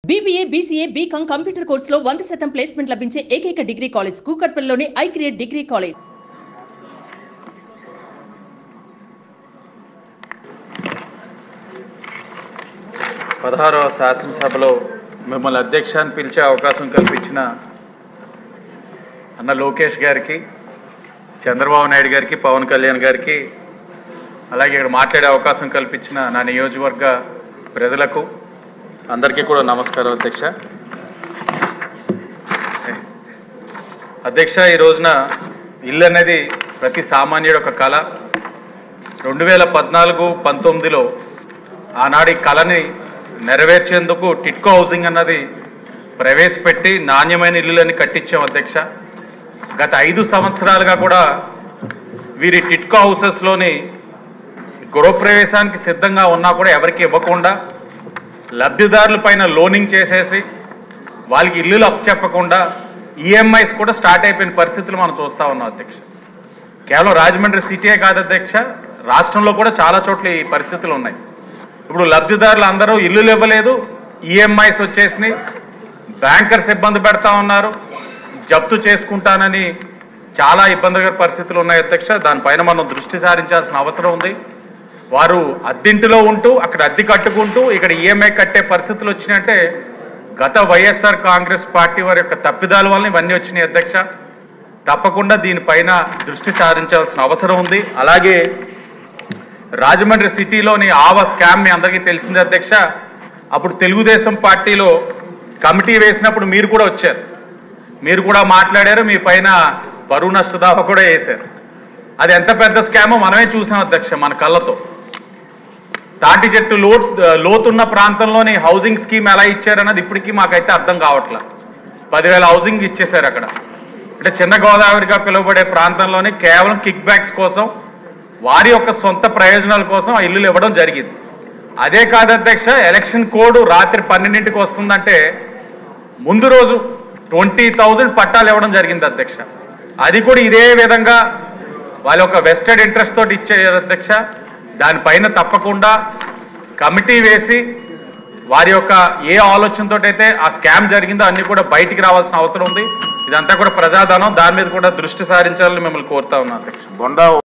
BBA, BCA, BCom computer కోర్సులో 100% placement లభించే ఏకైక డిగ్రీ కాలేజ్ కూకట్పల్లిలోని ఐక్రియేట్ డిగ్రీ కాలేజ్. పదహారవ శాసనసభలో మిమ్మల్ని అధ్యక్షాన్ని పిలిచే అవకాశం కల్పించిన అన్న లోకేష్ గారికి, చంద్రబాబు నాయుడు గారికి, పవన్ కళ్యాణ్ గారికి, అలాగే ఇక్కడ మాట్లాడే అవకాశం కల్పించిన నా నియోజకవర్గ ప్రజలకు అందరికీ కూడా నమస్కారం. అధ్యక్ష, ఈ రోజున ఇల్లు అనేది ప్రతి సామాన్యుడు ఒక కళ. 2014-19లో ఆనాడు ఈ కళని నెరవేర్చేందుకు టిట్కో హౌసింగ్ అన్నది ప్రవేశపెట్టి నాణ్యమైన ఇల్లులని కట్టించాం అధ్యక్ష. గత 5 సంవత్సరాలుగా కూడా వీరి టిట్కో హౌసెస్లోని గృహప్రవేశానికి సిద్ధంగా ఉన్నా కూడా ఎవరికి ఇవ్వకుండా లబ్ధిదారుల పైన లోనింగ్ చేసేసి వాళ్ళకి ఇల్లులు అప్పచెప్పకుండా ఈఎంఐస్ కూడా స్టార్ట్ అయిపోయిన పరిస్థితులు మనం చూస్తూ ఉన్నాం అధ్యక్ష. కేవలం రాజమండ్రి సిటీయే కాదు అధ్యక్ష, రాష్ట్రంలో కూడా చాలా చోట్ల ఈ పరిస్థితులు ఉన్నాయి. ఇప్పుడు లబ్ధిదారులు అందరూ ఇల్లులు ఇవ్వలేదు, ఈఎంఐస్ వచ్చేసినాయి, బ్యాంకర్స్ ఇబ్బంది పెడతా ఉన్నారు, జప్తు చేసుకుంటానని చాలా ఇబ్బందికర పరిస్థితులు ఉన్నాయి అధ్యక్ష. దానిపైన మనం దృష్టి సారించాల్సిన అవసరం ఉంది. వారు అద్దెంటిలో ఉంటూ అక్కడ అద్దె కట్టుకుంటూ ఇక్కడ ఈఎంఐ కట్టే పరిస్థితులు వచ్చినాయంటే గత వైఎస్ఆర్ కాంగ్రెస్ పార్టీ వారి యొక్క తప్పిదాల వల్ల ఇవన్నీ వచ్చినాయి అధ్యక్ష. తప్పకుండా దీనిపైన దృష్టి సారించాల్సిన అవసరం ఉంది. అలాగే రాజమండ్రి సిటీలోని ఆవా స్కామ్ మీ అందరికీ తెలిసిందే అధ్యక్ష. అప్పుడు తెలుగుదేశం పార్టీలో కమిటీ వేసినప్పుడు మీరు కూడా వచ్చారు, మీరు కూడా మాట్లాడారు, మీ పైన పరువు నష్ట దావా కూడా వేశారు. అది ఎంత పెద్ద స్కామో మనమే చూసాం అధ్యక్ష మన కళ్ళతో. తాటి చెట్టు లోతున్న ప్రాంతంలోని హౌసింగ్ స్కీమ్ ఎలా ఇచ్చారన్నది ఇప్పటికీ మాకైతే అర్థం కావట్లా. 10,000 హౌసింగ్ ఇచ్చేశారు అక్కడ. అంటే చిన్న గోదావరిగా పిలువబడే ప్రాంతంలోనే కేవలం కిక్ బ్యాక్స్ కోసం, వారి యొక్క సొంత ప్రయోజనాల కోసం ఆ ఇల్లులు ఇవ్వడం జరిగింది. అదే కాదు అధ్యక్ష, ఎలక్షన్ కోడ్ రాత్రి 12ంటికి వస్తుందంటే ముందు రోజు 20,000 పట్టాలు ఇవ్వడం జరిగింది అధ్యక్ష. అది కూడా ఇదే విధంగా వాళ్ళ యొక్క వెస్టెడ్ ఇంట్రెస్ట్ తోటి ఇచ్చారు అధ్యక్ష. దానిపైన తప్పకుండా కమిటీ వేసి వారి యొక్క ఏ ఆలోచనతో అయితే ఆ స్కామ్ జరిగిందో అన్ని కూడా బయటికి రావాల్సిన అవసరం ఉంది. ఇదంతా కూడా ప్రజాధనం, దాని మీద కూడా దృష్టి సారించాలని మిమ్మల్ని కోరుతా ఉన్నాను అధ్యక్ష.